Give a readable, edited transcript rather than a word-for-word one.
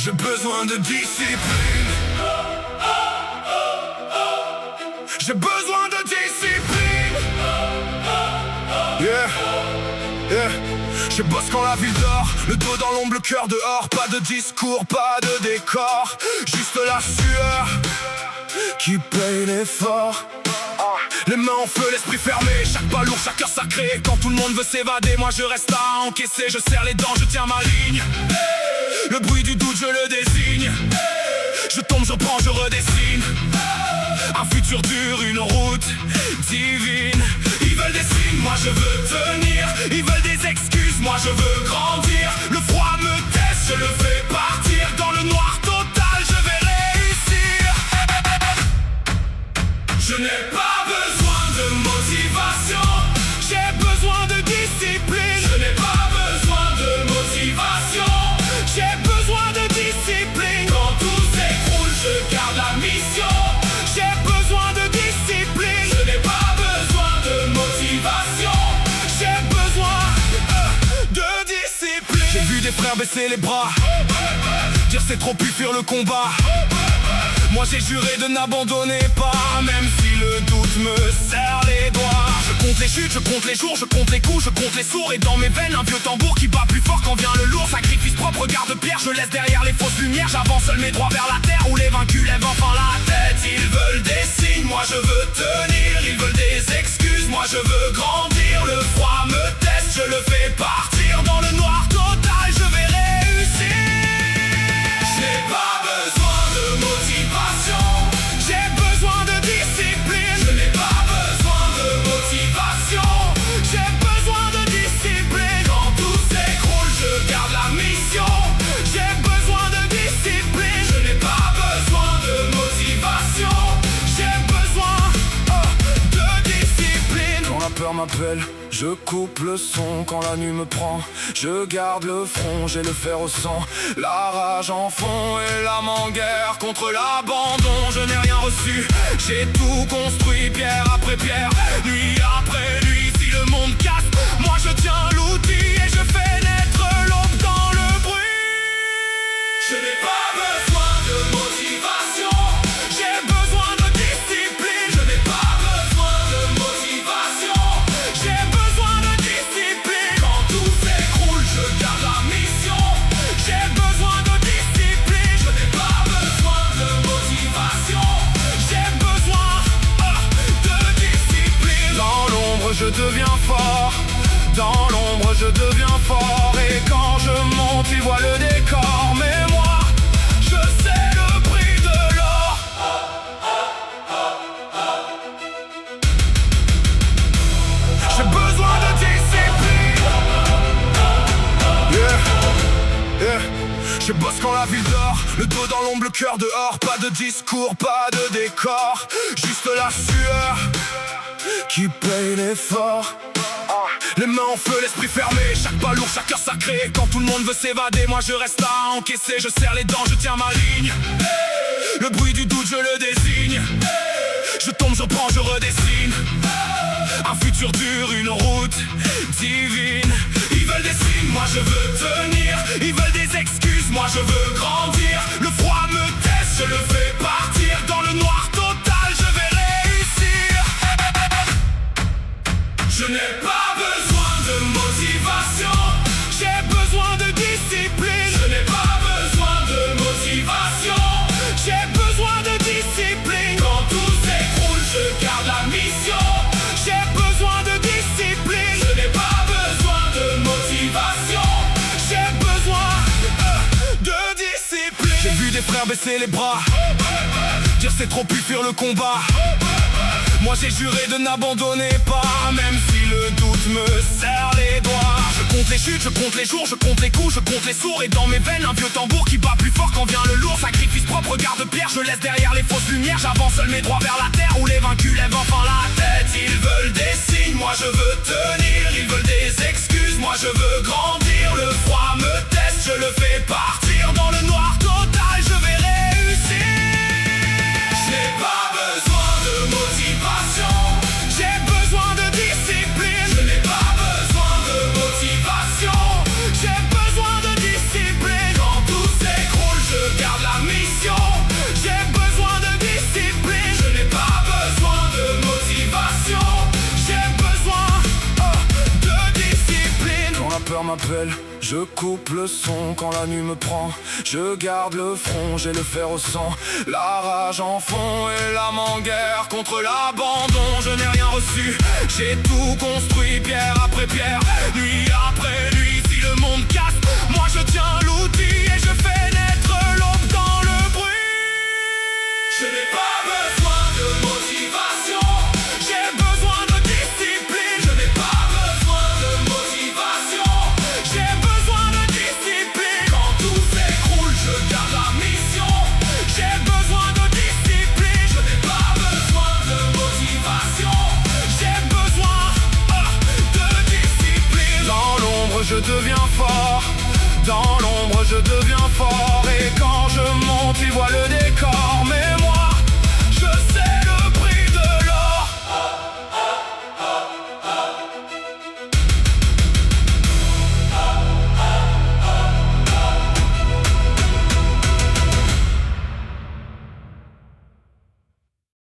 J'ai besoin de discipline. J'ai besoin de discipline. Yeah, yeah. Je bosse quand la ville dort, le dos dans l'ombre, le cœur dehors. Pas de discours, pas de décor, juste la sueur qui paye l'effort. Les mains en feu, l'esprit fermé, chaque pas lourd, chaque heure sacrée. Quand tout le monde veut s'évader, moi je reste à encaisser. Je serre les dents, je tiens ma ligne. Le bruit du doute, je le désigne. Je tombe, je prends, je redessine. Un futur dur, une route divine. Ils veulent des signes, moi je veux tenir. Ils veulent des excuses, moi je veux grandir. Le froid me teste, je le fais partir. Dans le noir total, je vais réussir. Je n'ai pas besoin de motivation, j'ai besoin de discipline. Je n'ai pas besoin de motivation, j'ai besoin de discipline. Quand tout s'écroule, je garde la mission. J'ai besoin de discipline. Je n'ai pas besoin de motivation, j'ai besoin de discipline. J'ai vu des frères baisser les bras, dire c'est trop pu fuir le combat. Moi j'ai juré de n'abandonner pas, même si le doute me serre les doigts. Je compte les chutes, je compte les jours, je compte les coups, je compte les sourds. Et dans mes veines un vieux tambour qui bat plus fort quand vient le lourd. Sacrifice propre, regard de pierre, je laisse derrière les fausses lumières. J'avance seul mes droits vers la terre, où les vaincus lèvent enfin la tête. Ils veulent des signes, moi je veux tenir. Ils veulent des excuses, moi je veux grandir. Le froid me teste, je le fais partir. Dans le noir total, je vais réussir. Je n'ai pas besoin de motivation, j'ai besoin de discipline. Je n'ai pas besoin de motivation, j'ai besoin de discipline. Quand tout s'écroule, je garde la mission. J'ai besoin de discipline. Je n'ai pas besoin de motivation, j'ai besoin de discipline. Quand la peur m'appelle, je coupe le son. Quand la nuit me prend, je garde le front. J'ai le fer au sang, la rage en fond et l'âme en guerre contre l'abandon. Je n'ai rien reçu, j'ai tout construit pierre après pierre, nuit après nuit. Si le monde casse, moi je tiens l'outil et je fais naître l'aube dans le bruit. Je n'ai pas besoin de motivation, j'ai besoin de discipline. Je n'ai pas besoin de motivation, j'ai besoin de discipline. Quand tout s'écroule, je garde la mission. J'ai besoin de discipline. Je n'ai pas besoin de motivation, j'ai besoin de discipline. Dans l'ombre je deviens fort, dans l'ombre je deviens fort. Et quand je monte, ils voient le décor. Mais moi, je sais le prix de l'or. J'ai besoin de discipline. Yeah, yeah. Je bosse quand la ville dort, le dos dans l'ombre, le cœur dehors. Pas de discours, pas de décor, juste la sueur qui paye l'effort. Les mains en feu, l'esprit fermé, chaque pas lourd, chaque heure sacrée. Quand tout le monde veut s'évader, moi je reste à encaisser. Je serre les dents, je tiens ma ligne. Le bruit du doute, je le désigne. Je tombe, je prends, je redessine. Un futur dur, une route divine. Ils veulent des signes, moi je veux tenir. Ils veulent des excuses, moi je veux grandir. Le froid me teste, je le fais partir. Dans le noir total, je vais réussir. Je n'ai pas besoin de motivation, j'ai besoin de discipline. Je n'ai pas besoin de motivation, j'ai besoin de discipline. Quand tout s'écroule, je garde la mission. J'ai besoin de discipline. Je n'ai pas besoin de motivation, j'ai besoin de discipline. J'ai vu des frères baisser les bras, dire c'est trop pu fuir le combat. Moi j'ai juré de n'abandonner pas, même si le doute me serre les doigts. Je compte les chutes, je compte les jours, je compte les coups, je compte les sourds. Et dans mes veines un vieux tambour qui bat plus fort quand vient le lourd. Sacrifice propre, regard de pierre, je laisse derrière les fausses lumières. J'avance seul mes droits vers la terre, où les vaincus lèvent enfin la tête. Ils veulent des signes, moi je veux tenir. Ils veulent des excuses, moi je veux grandir. Le froid me teste, je le fais partir. Dans le noir total, je vais réussir. Je n'ai pas besoin de motivation, j'ai besoin de discipline. Je n'ai pas besoin de motivation, j'ai besoin de discipline. Quand tout s'écroule, je m'appelle, je coupe le son quand la nuit me prend. Je garde le front, j'ai le fer au sang. La rage en fond et l'âme en guerre contre l'abandon. Je n'ai rien reçu, j'ai tout construit pierre après pierre, nuit après nuit. Si le monde casse, moi je tiens l'outil et je fais naître l'aube dans le bruit. Je n'ai pas besoin de motivation, j'ai besoin de discipline. Je n'ai pas besoin de motivation, j'ai besoin de discipline. Quand tout s'écroule, je garde la mission. J'ai besoin de discipline. Je n'ai pas besoin de motivation, j'ai besoin de discipline. Dans l'ombre, je deviens fort. Dans l'ombre, je deviens fort.